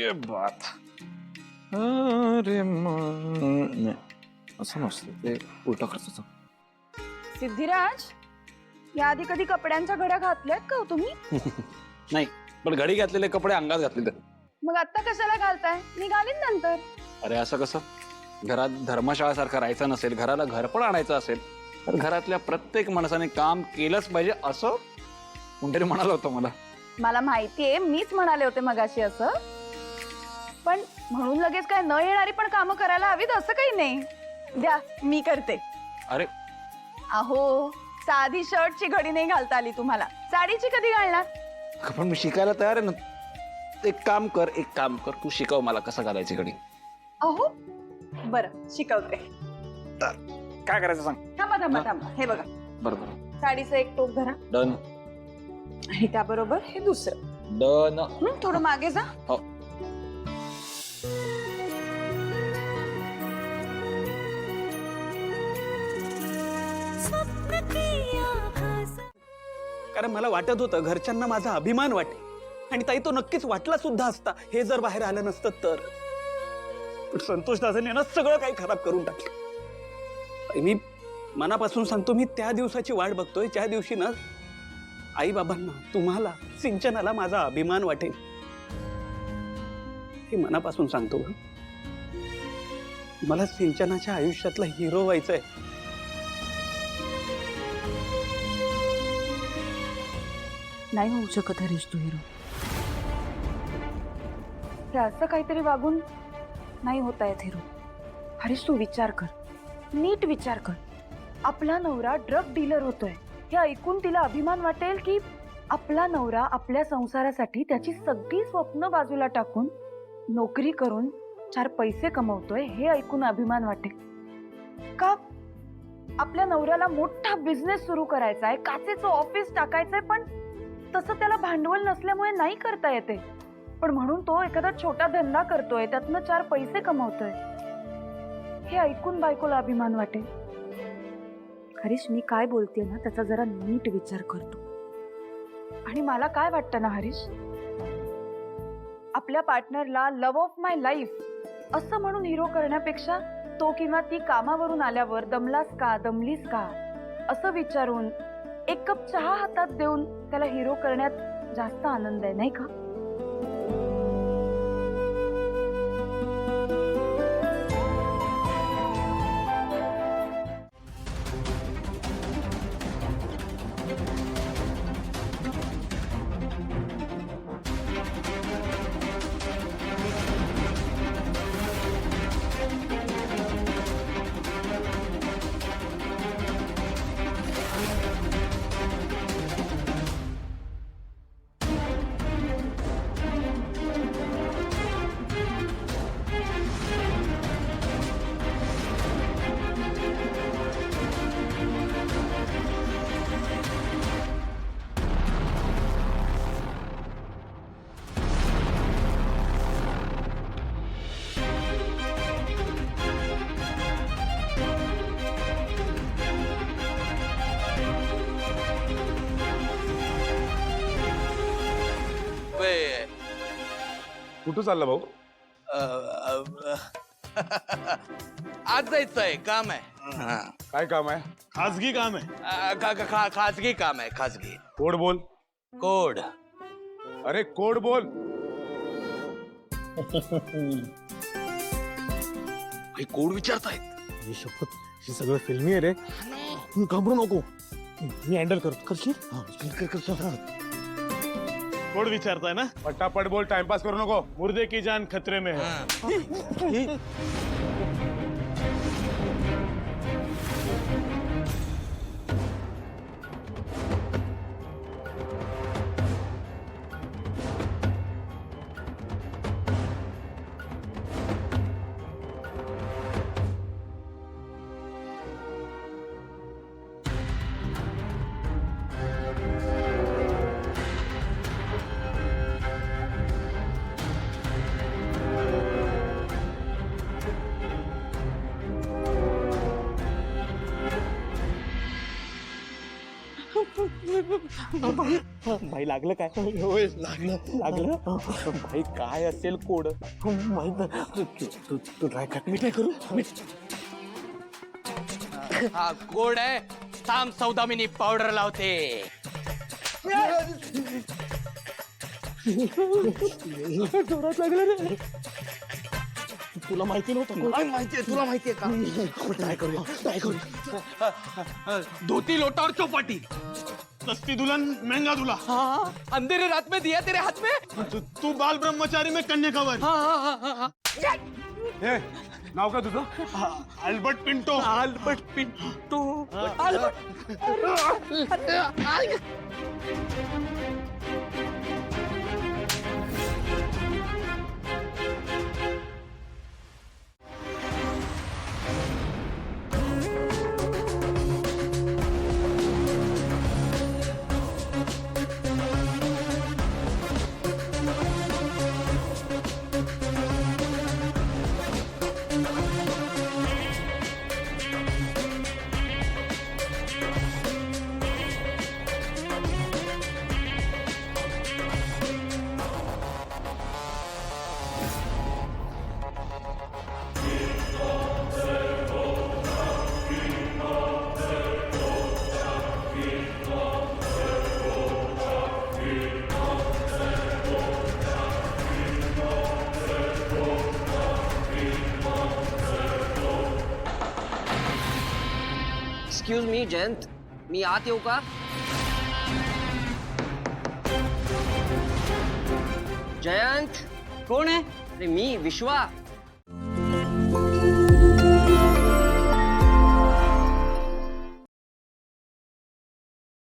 ये बात. अरे नाही असं नसतं ते उलटा खर्च. सिद्धिराज, याआधी कधी कपड्यांच्या घड्या घातल्यात का हो तुम्ही? नाही, पण घडी घातलेले कपडे अंगात घातले तर. मग आता कशाला घालताय? मी घालीन नंतर. अरे असं कसं? घरात धर्मशाळासारखं राहायचं नसेल, घराला घर पण आणायचं असेल तर घरातल्या प्रत्येक माणसाने काम केलंच पाहिजे असं कोणतरी म्हणालं होतं मला. मला माहितीये, मीच म्हणाले होते मगाशी असं. पण म्हणून लगेच काय न येणारी पण कामं करायला हवीत असं काही नाही. द्या, मी करते. अरे अहो, साधी शर्टची घडी नाही घालता आली तुम्हाला, साडीची कधी घालणार? पण मी शिकायला तयार आहे ना. एक काम कर, तू शिकव मला कसं घालायची घडी. अहो बरं, शिकवते. काय करायचं सांग. थांबा थांबा थांबा, हे बघा. बरोबर. साडीचं एक टोक धरा डन. आणि त्याबरोबर हे दुसरं. डन. थोडं मागे जा. हो. कारण मला वाटत होतं घरच्यांना माझा अभिमान वाटेल आणि ताई तो नक्कीच वाटला सुद्धा असता हे जर बाहेर आलं नसतं तर. पण संतोष दादांनी ना सगळं काही खराब करून टाकलं. मी मनापासून सांगतो, मी त्या दिवसाची वाट बघतोय ज्या दिवशी ना आई बाबांना, तुम्हाला, सिंचनाला माझा अभिमान वाटेल. हे मनापासून सांगतो. मला सिंचनाच्या आयुष्यातला हिरो व्हायचंय. नाही होऊ शकत हरीश तू हिरो. हे असं काहीतरी वागून नाही होता येत हिरो. हरीश तू विचार कर, नीट विचार कर. आपला नवरा ड्रग डीलर होतोय हे ऐकून तिला अभिमान वाटेल की आपला नवरा आपल्या संसारासाठी त्याची सगळी स्वप्न बाजूला टाकून नोकरी करून 4 पैसे कमवतोय हे ऐकून अभिमान वाटेल का आपल्या नवऱ्याला मोठा बिझनेस सुरू करायचा आहे, काचेचं ऑफिस टाकायचंय, पण तसं त्याला भांडवल नसल्यामुळे नाही करता येते. पण म्हणून तो एखादा छोटा धंदा करतोय, त्यातनं 4 पैसे कमवतोय हे ऐकून बायकोला अभिमान वाटेल. हरीश मी काय बोलतेय ना त्याचा जरा नीट विचार करतो. आणि मला काय वाटतं ना हरीश, आपल्या पार्टनरला लव्ह ऑफ माय लाईफ असं म्हणून हिरो करण्यापेक्षा तो किंवा ती कामावरून आल्यावर दमलीस का असं विचारून 1 कप चहा हातात देऊन त्याला हिरो करण्यात जास्त आनंद आहे, नाही का? कुठं चालला भाऊ? आज जायचंय, काम आहे. काय काम आहे? खाजगी काम आहे. खाजगी काम आहे, खाजगी. कोड बोल. कोड. अरे कोड बोल. कोड विचारतायत. ही शपथ, ही सगळं फिल्मी आहे रे. तू घाबरू नको, मी हँडल करतो. करशील? कोड विचारताय ना? पटापट बोल, टाइमपास करू नको. मुर्दे की जान खतरे में है. भाई लागलं काय होय लागलं लागलं भाई काय असेल कोड माहित नाही तू ट्राय कर मी काय करू हा कोड आहे थांब सौदामिनी पावडर लावते. जोरात लागलं रे तुला माहिती नव्हतं माहितीये तुला माहितीये का ट्राय करूया धोती लोटावर चौपाटी सस्ती दुल्हन महंगा दूल्हा अंधेरे रात में दिया तेरे हाथ में. तू बाल ब्रह्मचारी में कन्याकावर हे नाव काय तुझं? Albert Pinto Albert Pinto excuse me Jayant मी आत येऊ का? जयंत कोण आहे? अरे मी विश्वा